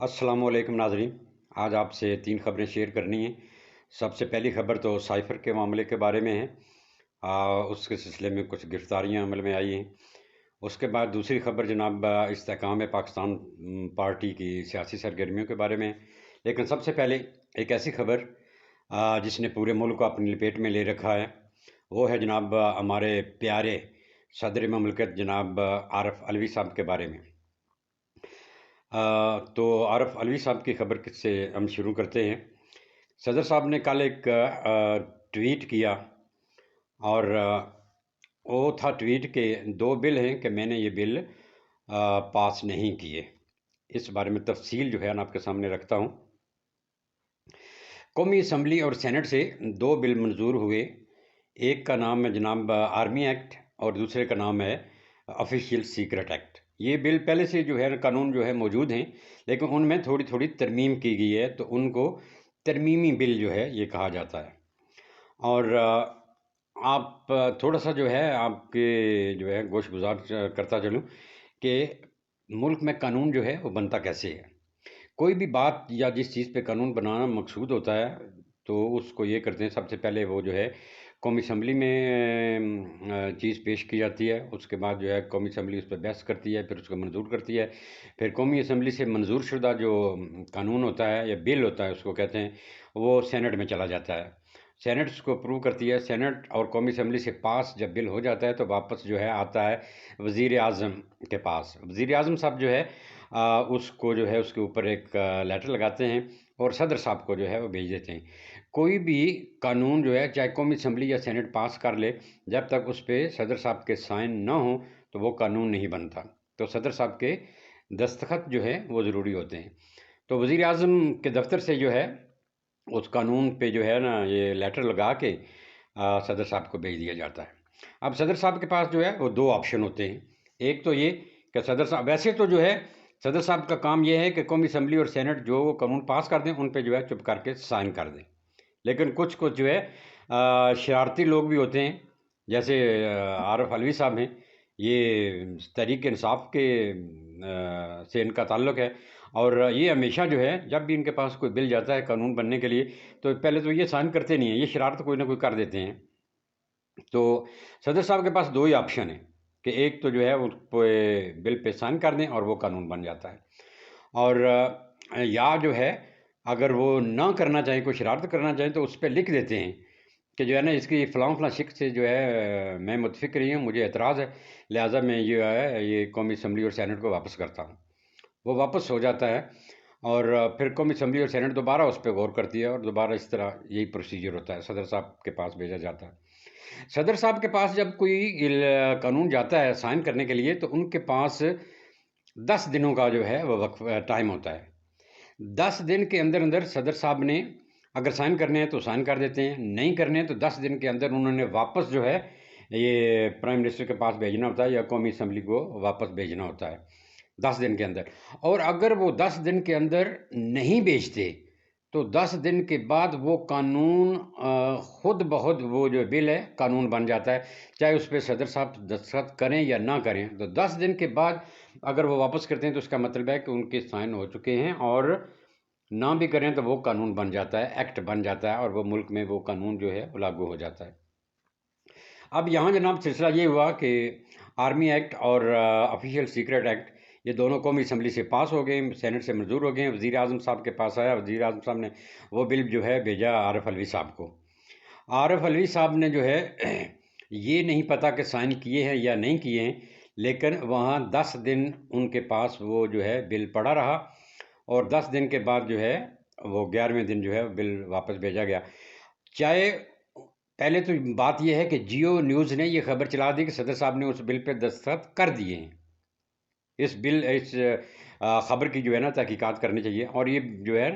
अस्सलामुअलैकुम नाज़रीन। आज आपसे 3 ख़बरें शेयर करनी हैं। सबसे पहली ख़बर तो साइफ़र के मामले के बारे में है। उसके सिलसिले में कुछ गिरफ़्तारियाँ अमल में आई हैं। उसके बाद दूसरी ख़बर जनाब इस्तेहकाम पाकिस्तान पार्टी की सियासी सरगर्मियों के बारे में है। लेकिन सबसे पहले एक ऐसी ख़बर जिसने पूरे मुल्क को अपनी लपेट में ले रखा है, वो है जनाब हमारे प्यारे सदर ममलकत जनाब आरिफ अलवी साहब के बारे में। तो आरिफ अलवी साहब की खबर से हम शुरू करते हैं। सदर साहब ने कल एक ट्वीट किया और वो था ट्वीट के 2 बिल हैं कि मैंने ये बिल पास नहीं किए। इस बारे में तफसील जो है ना आपके सामने रखता हूँ। कौमी असम्बली और सेनेट से 2 बिल मंजूर हुए। एक का नाम है जनाब आर्मी एक्ट और दूसरे का नाम है ऑफिशियल सीक्रेट एक्ट। ये बिल पहले से जो है कानून जो है मौजूद हैं, लेकिन उनमें थोड़ी थोड़ी तरमीम की गई है, तो उनको तरमीमी बिल जो है ये कहा जाता है। और आप थोड़ा सा जो है आपके जो है गोश गुजार करता चलूँ कि मुल्क में कानून जो है वो बनता कैसे है। कोई भी बात या जिस चीज़ पे कानून बनाना मकसूद होता है, तो उसको ये करते हैं, सबसे पहले वो जो है कौमी असम्बली में चीज़ पेश की जाती है। उसके बाद जो है कौमी असम्बली उस पर बहस करती है, फिर उसको मंजूर करती है। फिर कौमी असम्बली से मंजूर शुदा जो कानून होता है या बिल होता है उसको कहते हैं, वो सेनेट में चला जाता है। सेनेट उसको अप्रूव करती है। सेनेट और कौमी असम्बली से पास जब बिल हो जाता है तो वापस जो है आता है वज़ीर आज़म के पास। वज़ीर आज़म साहब जो है उसको जो है उसके ऊपर एक लेटर लगाते हैं और सदर साहब को जो है वो भेज देते हैं। कोई भी कानून जो है चाहे कौमी असम्बली या सेनेट पास कर ले, जब तक उस पे सदर साहब के साइन ना हो तो वो कानून नहीं बनता। तो सदर साहब के दस्तखत जो है वो ज़रूरी होते हैं। तो वज़ीर आज़म के दफ्तर से जो है उस कानून पे जो है ना ये लेटर लगा के सदर साहब को भेज दिया जाता है। अब सदर साहब के पास जो है वो 2 ऑप्शन होते हैं। एक तो ये कि सदर साहब वैसे तो जो है सदर साहब का काम ये है कि कौमी असम्बली और सेनेट जो कानून पास कर दें उन पे जो है चुप करके साइन कर दें। लेकिन कुछ कुछ जो है शरारती लोग भी होते हैं, जैसे आरिफ अलवी साहब हैं। ये तहरीक इंसाफ के से इनका ताल्लुक़ है और ये हमेशा जो है जब भी इनके पास कोई बिल जाता है कानून बनने के लिए, तो पहले तो ये साइन करते नहीं हैं, ये शरारत कोई ना कोई कर देते हैं। तो सदर साहब के पास 2 ही ऑप्शन हैं कि एक तो जो है उस पे बिल पे साइन कर दें और वो कानून बन जाता है। और या जो है अगर वो ना करना चाहें, कोई शरारत करना चाहें, तो उस पे लिख देते हैं कि जो है ना इसकी फ़लाँ-फ़लाँ शिक़्क़ से जो है मैं मुतफ़िक़ नहीं हूँ, मुझे एतराज़ है, लिहाज़ा मैं ये है ये कौमी असम्बली और सेनेट को वापस करता हूँ। वो वापस हो जाता है और फिर कौमी असम्बली और सेनेट दोबारा उस पे गौर करती है और दोबारा इस तरह यही प्रोसीजर होता है, सदर साहब के पास भेजा जाता है। सदर साहब के पास जब कोई कानून जाता है साइन करने के लिए, तो उनके पास 10 दिनों का जो है वो वक़्फ़ टाइम होता है। 10 दिन के अंदर-अंदर सदर साहब ने अगर साइन करने हैं तो साइन कर देते हैं, नहीं करने हैं तो 10 दिन के अंदर उन्होंने वापस जो है ये प्राइम मिनिस्टर के पास भेजना होता है या कौमी असम्बली को वापस भेजना होता है 10 दिन के अंदर। और अगर वो 10 दिन के अंदर नहीं भेजते, तो 10 दिन के बाद वो कानून खुद ब खुद वो जो बिल है कानून बन जाता है, चाहे उस पे सदर साहब दस्तखत करें या ना करें। तो 10 दिन के बाद अगर वो वापस करते हैं तो इसका मतलब है कि उनके साइन हो चुके हैं और ना भी करें तो वो कानून बन जाता है, एक्ट बन जाता है और वो मुल्क में वो कानून जो है वो लागू हो जाता है। अब यहाँ जनाब सिलसिला ये हुआ कि आर्मी एक्ट और ऑफिशियल सीक्रेट एक्ट ये दोनों कौमी असम्बली से पास हो गए, सेनेट से मंजूर हो गए, वज़ीर आज़म साहब के पास आया, वज़ीर आज़म साहब ने वो बिल जो है भेजा आरिफ अलवी साहब को। आरिफ अलवी साहब ने जो है ये नहीं पता कि साइन किए हैं या नहीं किए हैं, लेकिन वहाँ 10 दिन उनके पास वो जो है बिल पड़ा रहा और 10 दिन के बाद जो है वो 11वें दिन जो है बिल वापस भेजा गया। चाहे पहले तो बात ये है कि जियो न्यूज़ ने ये खबर चला दी कि सदर साहब ने उस बिल पे दस्तखत कर दिए हैं। इस खबर की जो है ना तहकीकात करनी चाहिए और ये जो है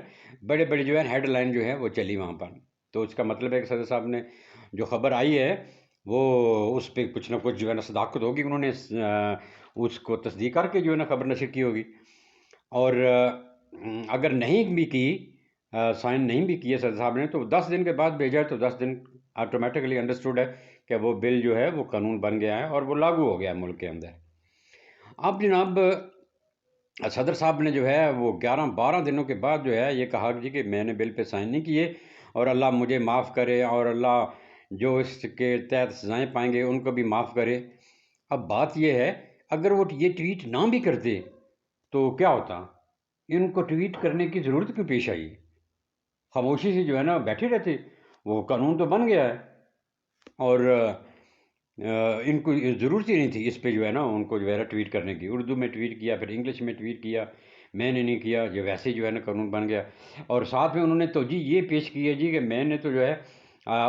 बड़े-बड़े जो है हेडलाइन जो है वो चली वहाँ पर। तो इसका मतलब है कि सदर साहब ने जो खबर आई है वो उस पे कुछ ना कुछ जो है ना सदाकत होगी, उन्होंने उसको तस्दीक करके जो है ना खबर नशर की होगी। और अगर नहीं भी की साइन नहीं भी किए सदर साहब ने, तो 10 दिन के बाद भेजा है तो 10 दिन ऑटोमेटिकली अंडरस्टूड है कि वो बिल जो है वो कानून बन गया है और वो लागू हो गया है मुल्क के अंदर। अब जनाब सदर साहब ने जो है वो 11-12 दिनों के बाद जो है ये कहा जी कि मैंने बिल पे साइन नहीं किए और अल्लाह मुझे माफ़ करे और अल्लाह जो इसके तहत सज़ाएँ पाएंगे उनको भी माफ़ करे। अब बात ये है, अगर वो ये ट्वीट ना भी करते तो क्या होता? इनको ट्वीट करने की ज़रूरत क्यों पेश आई? खामोशी से जो है ना बैठे रहते, वो कानून तो बन गया है। और इनको ज़रूरत ही नहीं थी इस पे जो है ना उनको जो है ना ट्वीट करने की। उर्दू में ट्वीट किया, फिर इंग्लिश में ट्वीट किया, मैंने नहीं किया, ये वैसे ही जो है ना कानून बन गया। और साथ में उन्होंने तो जी ये पेश की है जी कि मैंने तो जो है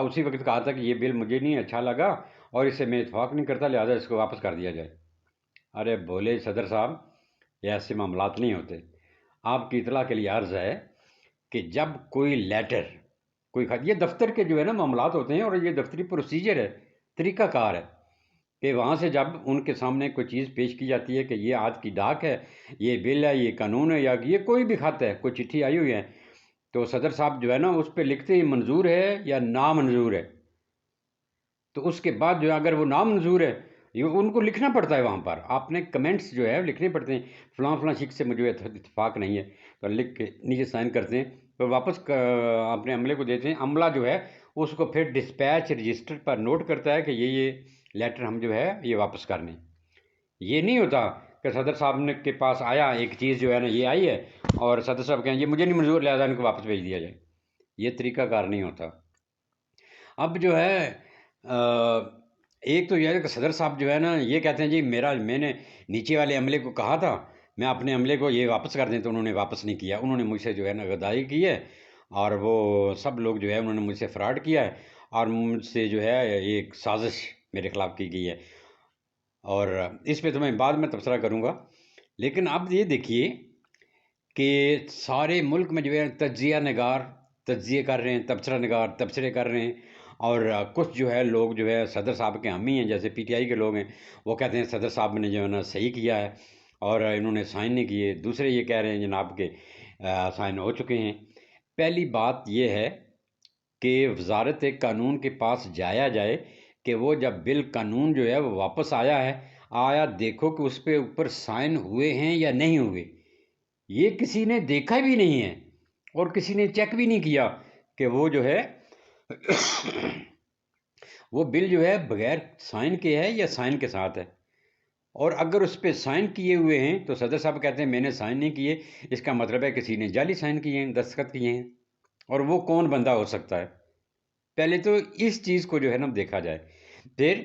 उसी वक्त कहा था कि ये बिल मुझे नहीं अच्छा लगा और इससे मैं इत्तेफाक नहीं करता, लिहाजा इसको वापस कर दिया जाए। अरे बोले सदर साहब, ये ऐसे मामलात नहीं होते। आपकी इतला के लिए अर्ज़ है कि जब कोई लेटर, कोई खत, ये दफ्तर के जो है ना मामलात होते हैं और ये दफ्तरी प्रोसीजर है, तरीक़ाकार है कि वहाँ से जब उनके सामने कोई चीज़ पेश की जाती है कि ये आज की डाक है, ये बिल है, ये कानून है, या ये कोई भी खत है, कोई चिट्ठी आई हुई है, तो सदर साहब जो है ना उस पे लिखते ही मंजूर है या नामंजूर है। तो उसके बाद जो है अगर वो नामंजूर है, ये उनको लिखना पड़ता है वहाँ पर, आपने कमेंट्स जो है लिखने पड़ते हैं, फ़लाँ फ़लाँ शिख से मुझे इत्तेफाक नहीं है, तो लिख के नीचे साइन करते हैं, तो वापस अपने अमले को देते हैं। अमला जो है उसको फिर डिस्पैच रजिस्टर पर नोट करता है कि ये लेटर हम जो है ये वापस करने। ये नहीं होता कि सदर साहब ने के पास आया एक चीज़ जो है ना ये आई है और सदर साहब कहें ये मुझे नहीं मंजूर, लिहाजा इनको वापस भेज दिया जाए। ये तरीकाकार नहीं होता। अब जो है एक तो यह है कि सदर साहब जो है ना ये कहते हैं जी मैंने नीचे वाले अमले को कहा था मैं अपने अमले को ये वापस कर दें, तो उन्होंने वापस नहीं किया। उन्होंने मुझसे जो है ना गद्दारी की है और वो सब लोग जो है उन्होंने मुझसे फ्रॉड किया है और मुझसे जो है एक साजिश मेरे खिलाफ़ की गई है और इस पे तो मैं बाद में तबसरा करूँगा। लेकिन अब ये देखिए कि सारे मुल्क में जो है तज्जिया नगार तज्जिए कर रहे हैं, तबसरा नगार तबसरे कर रहे हैं और कुछ जो है लोग जो है सदर साहब के हामी हैं, जैसे पीटीआई के लोग हैं, वो कहते हैं सदर साहब ने जो है ना सही किया है और इन्होंने साइन नहीं किए। दूसरे ये कह रहे हैं जनाब के साइन हो चुके हैं। पहली बात ये है कि वजारत कानून के पास जाया जाए कि वो जब बिल कानून जो है वो वापस आया है, आया देखो कि उस पे ऊपर साइन हुए हैं या नहीं हुए। ये किसी ने देखा भी नहीं है और किसी ने चेक भी नहीं किया कि वो जो है वो बिल जो है बगैर साइन के है या साइन के साथ है। और अगर उस पर साइन किए हुए हैं तो सदर साहब कहते हैं मैंने साइन नहीं किए, इसका मतलब है किसी ने जाली साइन किए हैं, दस्तखत किए हैं। और वो कौन बंदा हो सकता है? पहले तो इस चीज़ को जो है ना देखा जाए। फिर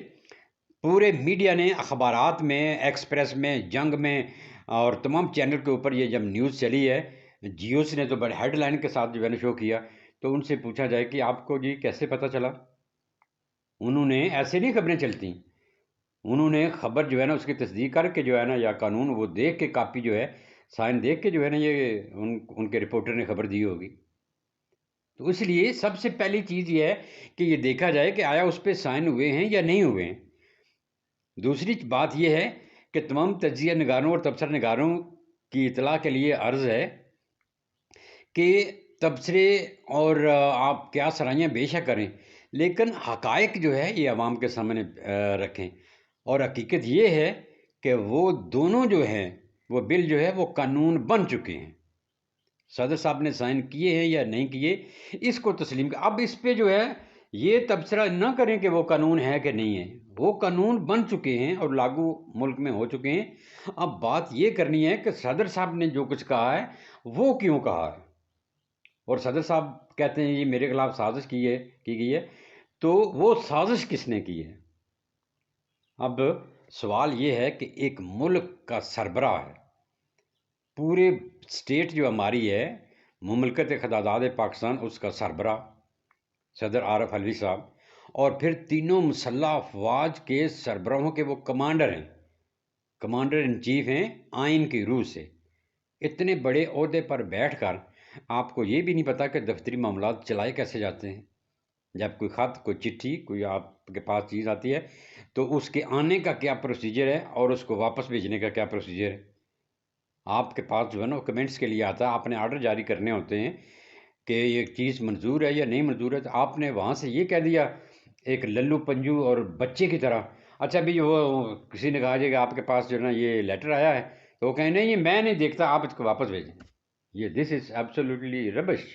पूरे मीडिया ने अखबारात में, एक्सप्रेस में, जंग में और तमाम चैनल के ऊपर ये जब न्यूज़ चली है, जियोस ने तो बड़े हेडलाइन के साथ जो है ना शो किया। तो उनसे पूछा जाए कि आपको जी कैसे पता चला? उन्होंने ऐसे नहीं खबरें चलती, उन्होंने खबर जो है ना उसकी तस्दीक करके जो है ना या कानून वो देख के कापी जो है साइन देख के जो है ना ये उनके रिपोर्टर ने खबर दी होगी। तो इसलिए सबसे पहली चीज़ ये है कि ये देखा जाए कि आया उस पर साइन हुए हैं या नहीं हुए हैं। दूसरी बात यह है कि तमाम तज्जिया निगारों और तबसरा निगारों की इतला के लिए अर्ज़ है कि तबसरे और आप क्या सराहियाँ बेशक करें, लेकिन हक़ाइक़ जो है ये आवाम के सामने रखें। और हकीकत ये है कि वो दोनों जो हैं वो बिल जो है वो कानून बन चुके हैं। सदर साहब ने साइन किए हैं या नहीं किए, इसको तस्लीम कर। अब इस पे जो है ये तबसरा ना करें कि वो कानून है कि नहीं है, वो कानून बन चुके हैं और लागू मुल्क में हो चुके हैं। अब बात ये करनी है कि सदर साहब ने जो कुछ कहा है वो क्यों कहा है। और सदर साहब कहते हैं ये मेरे खिलाफ साजिश की गई है, तो वो साजिश किसने की है? अब सवाल ये है कि एक मुल्क का सरबराह है, पूरे स्टेट जो हमारी है, मुमलकत ख़ुदादाद पाकिस्तान, उसका सरबराह सदर आरफ अलवी साहब, और फिर तीनों मुसल्लह अफवाज के सरबराहों के वो कमांडर हैं, कमांडर इन चीफ हैं आइन की रूह से। इतने बड़े ओहदे पर बैठ कर आपको ये भी नहीं पता कि दफ्तरी मामलात चलाए कैसे जाते हैं। जब कोई ख़त, कोई चिट्ठी, कोई आपके पास चीज़ आती है तो उसके आने का क्या प्रोसीजर है और उसको वापस भेजने का क्या प्रोसीजर है। आपके पास जो है ना कमेंट्स के लिए आता है, आपने आर्डर जारी करने होते हैं कि ये चीज़ मंजूर है या नहीं मंजूर है, तो आपने वहाँ से ये कह दिया एक लल्लू पंजू और बच्चे की तरह, अच्छा भी वो किसी ने कहा जी कि आपके पास जो है ना ये लेटर आया है तो वो कहें नहीं ये मैं नहीं देखता, आप इसको वापस भेजें। ये दिस इज़ एब्सोल्युटली रबिश।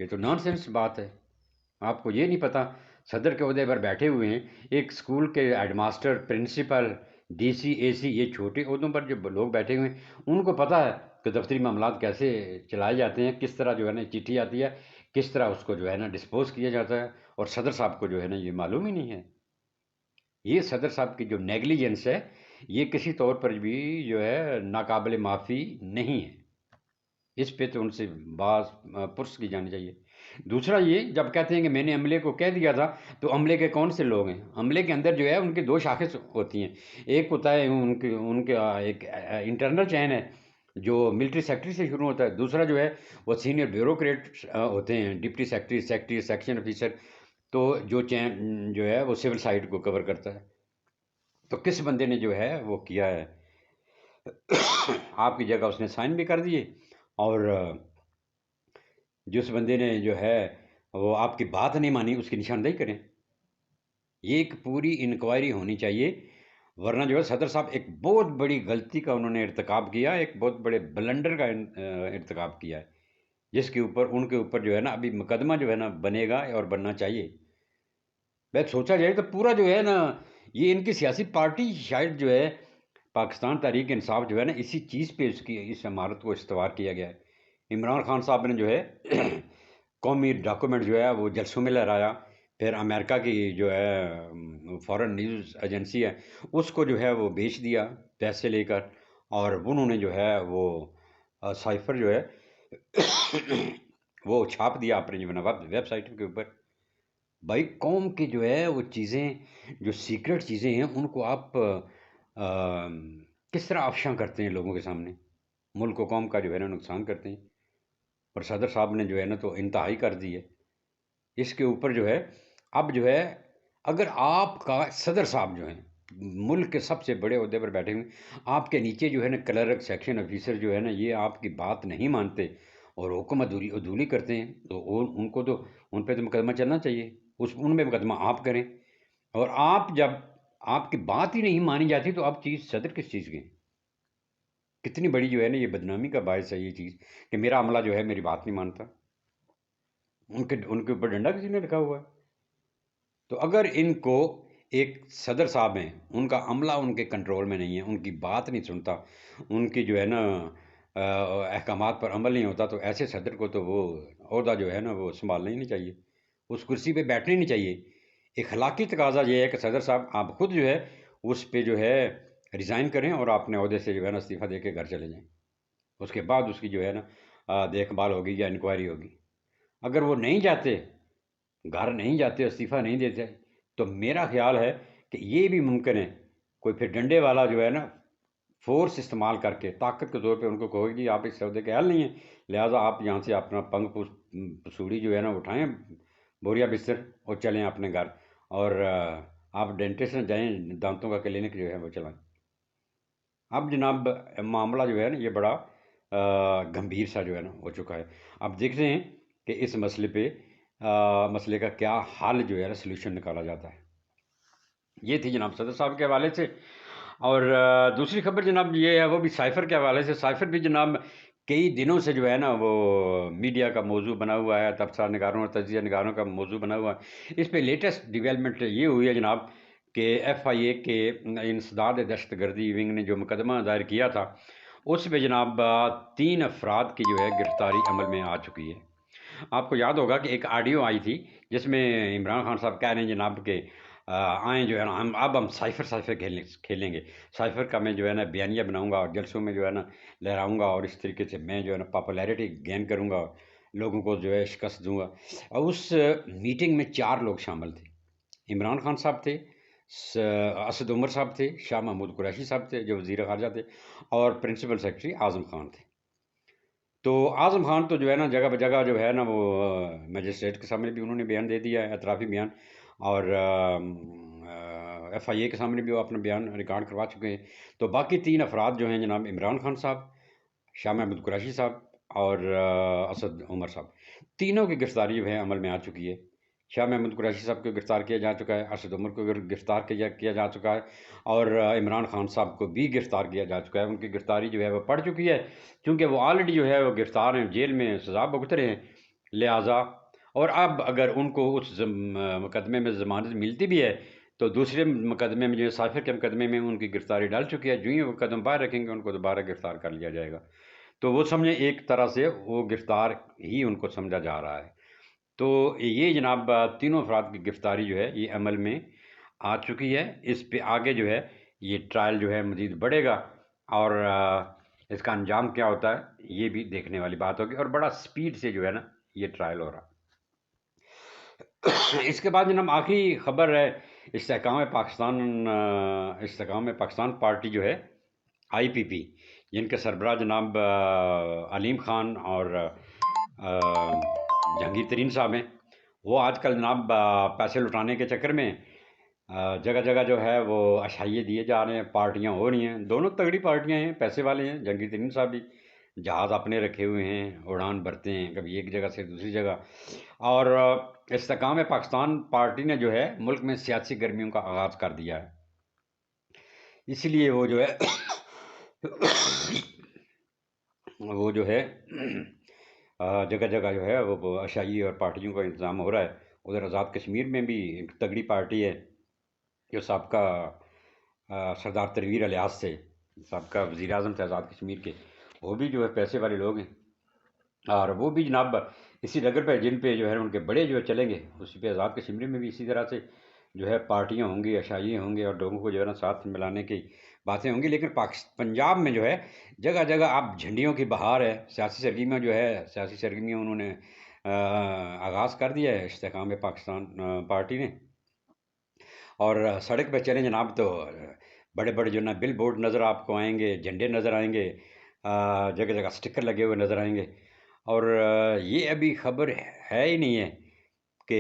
ये तो नॉनसेंस बात है। आपको ये नहीं पता सदर के ओहदे पर बैठे हुए हैं, एक स्कूल के हेडमास्टर, प्रिंसिपल, डीसी, एसी, ये छोटे ओहदों पर जो लोग बैठे हुए हैं उनको पता है कि दफ्तरी मामलात कैसे चलाए जाते हैं, किस तरह जो है ना चिट्ठी आती है, किस तरह उसको जो है ना डिस्पोज किया जाता है। और सदर साहब को जो है ना ये मालूम ही नहीं है। ये सदर साहब की जो नेग्लिजेंस है, ये किसी तौर पर भी जो है नाकाबिले माफ़ी नहीं है। इस पे तो उनसे बात पुरस की जानी चाहिए। दूसरा ये जब कहते हैं कि मैंने अमले को कह दिया था, तो अमले के कौन से लोग हैं? अमले के अंदर जो है उनकी दो शाखें होती हैं। एक होता है उनके उनके एक इंटरनल चैन है जो मिलिट्री सेक्रेटरी से शुरू होता है। दूसरा जो है वो सीनियर ब्यूरोक्रेट होते हैं, deputy secretary, secretary, section officer. तो जो चैन जो है वो सिविल साइड को कवर करता है। तो किस बंदे ने जो है वो किया है आपकी जगह, उसने साइन भी कर दिए। और जिस बंदे ने जो है वो आपकी बात नहीं मानी उसकी निशानदेही करें। ये एक पूरी इंक्वायरी होनी चाहिए। वरना जो है सदर साहब एक बहुत बड़ी गलती का उन्होंने इर्तिकाब किया, एक बहुत बड़े ब्लंडर का इर्तिकाब किया है, जिसके ऊपर उनके ऊपर जो है ना अभी मुकदमा जो है ना बनेगा और बनना चाहिए। वह सोचा जाए तो पूरा जो है ना ये इनकी सियासी पार्टी शायद जो है पाकिस्तान तहरीक इंसाफ जो है ना इसी चीज़ पे इसकी इस इमारत को इस्तेवार किया गया है। इमरान खान साहब ने जो है कौमी डॉक्यूमेंट जो है वो जलसों में लहराया। फिर अमेरिका की जो है फॉरेन न्यूज़ एजेंसी है उसको जो है वो बेच दिया पैसे लेकर। और उन्होंने जो है वो साइफर जो है वो छाप दिया अपने जो है ना वेबसाइट के ऊपर। भाई कौम की जो है वो चीज़ें, जो सीक्रेट चीज़ें हैं उनको आप किस तरह अफशां करते हैं लोगों के सामने, मुल्क व कौम का जो है ना नुकसान करते हैं। और सदर साहब ने जो है ना तो इंतहाई कर दी है इसके ऊपर जो है। अब जो है अगर आपका सदर साहब जो हैं मुल्क के सबसे बड़े ओहदे पर बैठे हुए, आपके नीचे जो है ना क्लर्क, सेक्शन ऑफिसर जो है ना ये आपकी बात नहीं मानते और हुक्म अदूली अदूली करते हैं, तो उनको तो उन पे तो मुकदमा चलना चाहिए। उस उनमें मुकदमा आप करें। और आप जब आपकी बात ही नहीं मानी जाती तो आप चीज़ सदर किस चीज़ की? कितनी बड़ी जो है ना ये बदनामी का बायस है ये चीज़ कि मेरा अमला जो है मेरी बात नहीं मानता। उनके उनके ऊपर डंडा किसी ने रखा हुआ है। तो अगर इनको एक सदर साहब हैं, उनका अमला उनके कंट्रोल में नहीं है, उनकी बात नहीं सुनता, उनकी जो है ना अहकामात पर अमल नहीं होता, तो ऐसे सदर को तो वो ओहदा जो है ना वो संभालना ही नहीं चाहिए, उस कुर्सी पे बैठना ही नहीं चाहिए। इखलाकी तकाजा ये है कि सदर साहब आप खुद जो है उस पे जो है रिज़ाइन करें और अपने ओहदे से जो है ना इस्तीफ़ा दे के घर चले जाएँ। उसके बाद उसकी जो है ना देखभाल होगी या इंक्वायरी होगी। अगर वो नहीं जाते, घर नहीं जाते, इस्तीफ़ा नहीं देते, तो मेरा ख़्याल है कि ये भी मुमकिन है कोई फिर डंडे वाला जो है ना फ़ोर्स इस्तेमाल करके ताकत के तौर पे उनको कहो कि आप इस सौदे के हल नहीं है, लिहाजा आप यहाँ से अपना पंग पसूड़ी जो है ना उठाएं, बोरिया बिस्तर, और चलें अपने घर। और आप डेंटिस्ट में जाएं, दांतों का क्लिनिक जो है वो चलाएं। अब जनाब मामला जो है ना ये बड़ा गंभीर सा जो है ना हो चुका है। अब देखते हैं कि इस मसले पे मसले का क्या हल जो है ना सलूशन निकाला जाता है। ये थी जनाब सदर साहब के हवाले से। और दूसरी खबर जनाब ये है वो भी साइफ़र के हवाले से। साइफ़र भी जनाब कई दिनों से जो है ना वो मीडिया का मौजू बना हुआ है, तबसरा निगारों और तजिया निगारों का मौजू बना हुआ है। इस पे लेटेस्ट डेवलपमेंट ये हुई है जनाब कि FIA के इंसदाद दहशतगर्दी विंग ने जो मुकदमा दायर किया था उस पे जनाब 3 अफराद की जो है गिरफ्तारी अमल में आ चुकी है। आपको याद होगा कि एक ऑडियो आई थी जिसमें इमरान खान साहब कह रहे हैं जनाब के आए जो है ना हम साइफ़र साइफ़र खेलेंगे। साइफ़र का मैं जो है ना बयानिया बनाऊंगा और जलसों में जो है ना लहराऊंगा और इस तरीके से मैं जो है ना पॉपुलैरिटी गेन करूंगा, लोगों को जो है शिकस्त दूंगा। और उस मीटिंग में 4 लोग शामिल थे। इमरान खान साहब थे, असद उमर साहब थे, शाह महमूद कुरैशी साहब थे जो वज़ीर ख़ारजा थे, और प्रिंसिपल सेक्रेटरी आज़म खान थे। तो आज़म खान तो जो है ना जगह जो है ना वो मजिस्ट्रेट के सामने भी उन्होंने बयान दे दिया है, एतराफ़ी बयान। और FIA के सामने भी वो अपना बयान रिकॉर्ड करवा चुके हैं। तो बाकी 3 अफराद जो हैं जनाब इमरान खान साहब, शाह महमूद कुरैशी साहब और असद उमर साहब, तीनों की गिरफ्तारी जो है अमल में आ चुकी है। शाह महमूद कुरैशी साहब को गिरफ़्तार किया जा चुका है, अरशद उमर को गिरफ़्तार किया जा चुका है, और इमरान खान साहब को भी गिरफ़्तार किया जा चुका है। उनकी गिरफ़्तारी जो है वो पड़ चुकी है, क्योंकि वो ऑलरेडी जो है वो गिरफ़्तार हैं, जेल में सज़ा भुगत रहे हैं। लिहाजा और अब अगर उनको उस मुकदमे में ज़मानत मिलती भी है, तो दूसरे मुकदमे में जो है साफिर के मुकदमे में उनकी गिरफ़्तारी डल चुकी है। जो ही वो कदम बाहर रखेंगे उनको दोबारा गिरफ़्तार कर लिया जाएगा। तो वो समझे एक तरह से वो गिरफ़्तार ही उनको समझा जा रहा है। तो ये जनाब तीनों अफराद की गिरफ़्तारी जो है ये अमल में आ चुकी है। इस पे आगे जो है ये ट्रायल जो है मज़ीद बढ़ेगा, और इसका अंजाम क्या होता है ये भी देखने वाली बात होगी, और बड़ा स्पीड से जो है ना ये ट्रायल हो रहा है। इसके बाद जनाब आखिरी खबर है इस्तेहकाम पाकिस्तान पार्टी जो है IPP, जिनके सरबराह जनाब अलीम ख़ान और जहांगीर तरीन साहब हैं। वो आजकल जनाब पैसे लुटाने के चक्कर में जगह जगह जो है वो अशाइये दिए जा रहे हैं, पार्टियां हो रही हैं। दोनों तगड़ी पार्टियां हैं, पैसे वाले हैं। जहांगीर तरीन साहब भी जहाज़ अपने रखे हुए हैं, उड़ान भरते हैं कभी एक जगह से दूसरी जगह। और इस्तेहकाम पाकिस्तान पार्टी ने जो है मुल्क में सियासी गर्मियों का आगाज़ कर दिया है। इसलिए वो जो है वो जो है जगह जगह जो है वो अशाई और पार्टियों का इंतज़ाम हो रहा है। उधर आज़ाद कश्मीर में भी एक तगड़ी पार्टी है, जो सबका सरदार तनवीर अलियास से सबका वज़ीर आज़म थे आज़ाद कश्मीर के, वो भी जो है पैसे वाले लोग हैं। और वो भी जनाब इसी डगर पे जिन पे जो है उनके बड़े जो है चलेंगे, उसी पे आज़ाद कश्मीर में भी इसी तरह से जो है पार्टियां होंगी, अशाइये होंगे, और लोगों को जो है ना साथ मिलाने की बातें होंगी। लेकिन पंजाब में जो है जगह जगह अब झंडियों की बहार है। सियासी सरगर्मियाँ उन्होंने आगाज़ कर दिया है इस्तेहकाम पाकिस्तान पार्टी ने। और सड़क पे चलें जनाब तो बड़े बड़े जो ना बिल बोर्ड नज़र आपको आएंगे, झंडे नज़र आएंगे, जगह जगह स्टिकर लगे हुए नज़र आएंगे। और ये अभी खबर है ही नहीं है कि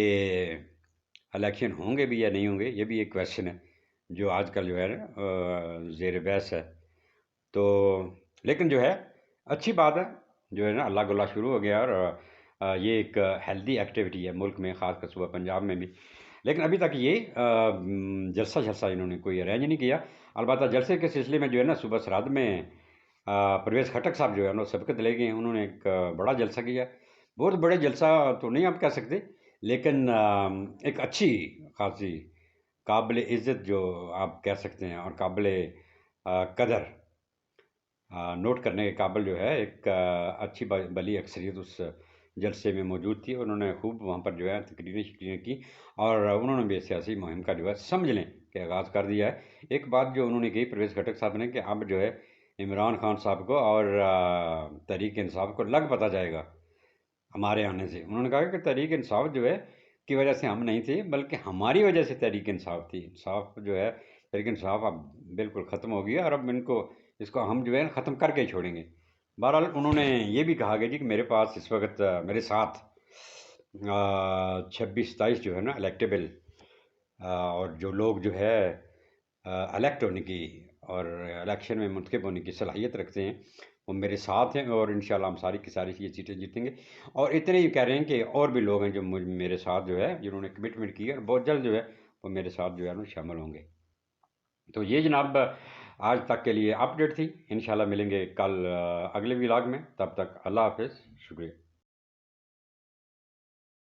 इलेक्शन होंगे भी या नहीं होंगे। ये भी एक क्वेश्चन है जो आजकल जो है ना ज़ेर बहस है। तो लेकिन जो है अच्छी बात है जो है ना अल्लाह गुल्ला शुरू हो गया, और ये एक हेल्दी एक्टिविटी है मुल्क में, ख़ासकर सुबह पंजाब में भी। लेकिन अभी तक ये जलसा जलसा इन्होंने कोई अरेंज नहीं किया। अलबत्ता जलसे के सिलसिले में जो है ना सुबह सरहद में परवेज़ खटक साहब जो है ना सबकत ले गए हैं। उन्होंने एक बड़ा जलसा किया। बहुत बड़े जलसा तो नहीं आप कह सकते, लेकिन एक अच्छी खासी काबिल इज़्ज़त जो आप कह सकते हैं, और काबिल कदर नोट करने के काबिल जो है एक अच्छी बली अक्सरियत उस जलसे में मौजूद थी। उन्होंने खूब वहाँ पर जो है तकरीरें शकीरें की, और उन्होंने भी सियासी मुहिम का जो है समझ लें कि आगाज़ कर दिया है। एक बात जो उन्होंने कही परवेज़ खटक साहब ने कि अब जो है इमरान खान साहब को और तहरीक इंसाफ को लग पता जाएगा हमारे आने से। उन्होंने कहा कि तहरीक इंसाफ जो है की वजह से हम नहीं थे, बल्कि हमारी वजह से तहरीक इंसाफ थी। इंसाफ जो है तहरीक इंसाफ अब बिल्कुल ख़त्म हो गया, और अब इसको हम जो है ख़त्म करके ही छोड़ेंगे। बहरहाल उन्होंने ये भी कहा गया जी कि मेरे पास इस वक्त मेरे साथ 26-27 जो है ना इलेक्टेबल और जो लोग जो है इलेक्ट होने की और इलेक्शन में मुंतखब होने की सलाहियत रखते हैं, वो मेरे साथ हैं, और इंशाल्लाह हम सारी की सारी ये सीटें जीतेंगे। और इतने ही कह रहे हैं कि और भी लोग हैं जो मेरे साथ जो है जिन्होंने कमिटमेंट की है, और बहुत जल्द जो है वो मेरे साथ जो है ना शामिल होंगे। तो ये जनाब आज तक के लिए अपडेट थी। इंशाल्लाह मिलेंगे कल अगले व्लॉग में। तब तक अल्लाह हाफ़िज़, शुक्रिया।